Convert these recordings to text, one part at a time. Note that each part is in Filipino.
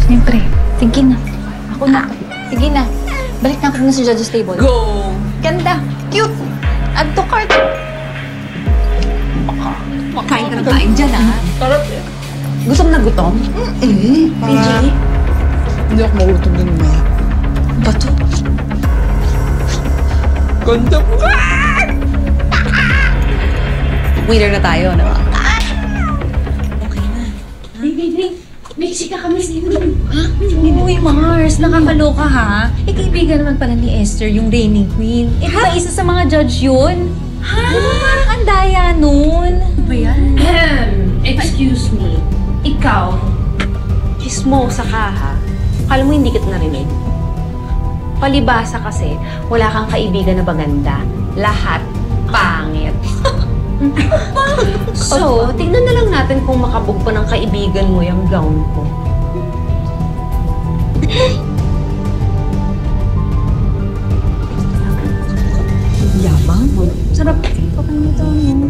Siyempre. Sige na. Ako na. Sige na. Balik na ako na sa judge's table. Go! Ganda. Cute. Add to cart. Kain ka ng kain dyan, ha? Sarap. Gutom na gutom? PG? Hindi ako magutom din, ma. Bato? Ganda mo. Winner na tayo, no? Okay na. May chika kami sa'yo. Ha? Uy, Mars, nakakaloka ha. Eh, kaibigan naman pala ni Esther, yung reigning queen. Eh, diba isa sa mga judge yun? Ha? Ang daya nun. Ano ba yan? Excuse me. Ikaw, chismosa ka ha? Akala mo hindi kita narinig? Palibasa kasi, wala kang kaibigan na maganda. Lahat pangit. So, tignan na lang natin kung makabog pa ng kaibigan mo yung gown ko. Yabang? Sarap. Kapag nito, no?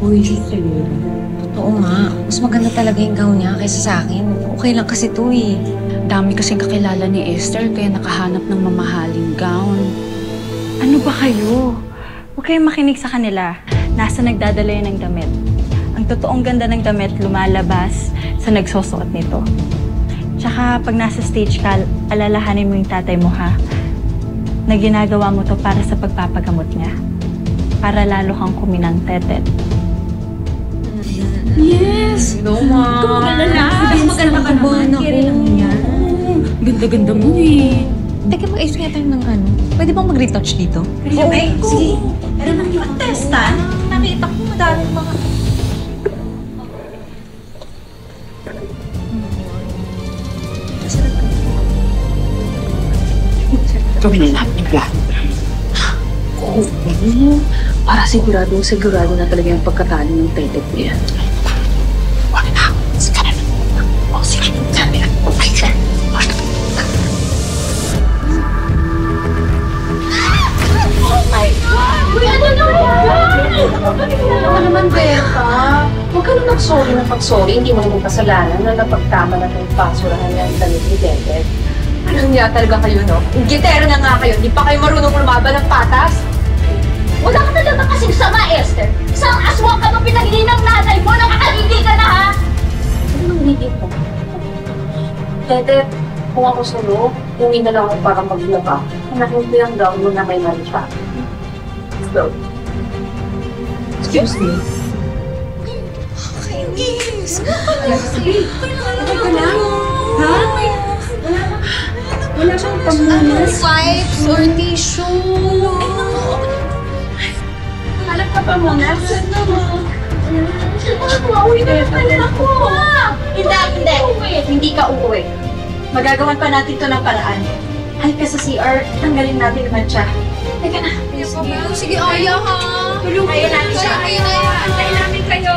Uy, totoo nga. Mas maganda talaga yung gown niya kaysa sa akin. Okay lang kasi to eh. Dami kasing kakilala ni Esther kaya nakahanap ng mamahaling gown. Ano ba kayo? Huwag kayong makinig sa kanila. Nasa nagdadala yun ng damit. Ang totoong ganda ng damit lumalabas sa nagsusuot nito. Tsaka pag nasa stage ka, alalahanin mo yung tatay mo ha. Na ginagawa mo to para sa pagpapagamot niya. Para lalo kang kuminang tetet. Yes! No, ma. Tumaganda na. Mas maganda ka naman. Kiri lang yan. Ganda-ganda mo eh. Teka, mag-ayos kaya tayo ng ano? Pwede bang mag-retouch dito? Okay, sige. Pero nakipag-testan, nakita ko madaming mga... Gawin na natin yung plan. Oo, para sigurado na talaga yung pagkatalo ng tetet mo yan. Wala na. Sige na. O, sige. Sabi na. Okay, sir. Uy, ano yan? Ano naman, Berta? Huwag ka nang mag-sorry na pag-sorry. Hindi mo naman kasalanan na napagtama na itong basurahan niya ang damit ni Tetet. Ano nga talaga kayo, no? Gitero na nga kayo. Hindi pa kayo marunong lumaban ng patas. Wala ka talaga kasing sama, Esther! Isang aswang ka ba pinagili ng nanay mo? Nakakalindi ka na, ha? Ano nang hindi po? Tetet, kung ako sa'yo, uwi na lang ako para maglaba. Hanakin ko yung gown mo na may mancha. Go. Excuse me. Kainis! Ano ka na? Ha? Wala siyang pamunas. Wipes or tissue? Alam ka pamunas? Uwi na lang ako. Hindi! Hindi ka uuwi. Magagawan pa natin to ng paraan. Halika sa CR, tanggalin natin naman siya. Teka na. Sige, Aya ha. Kaya natin siya. Antayin namin kayo.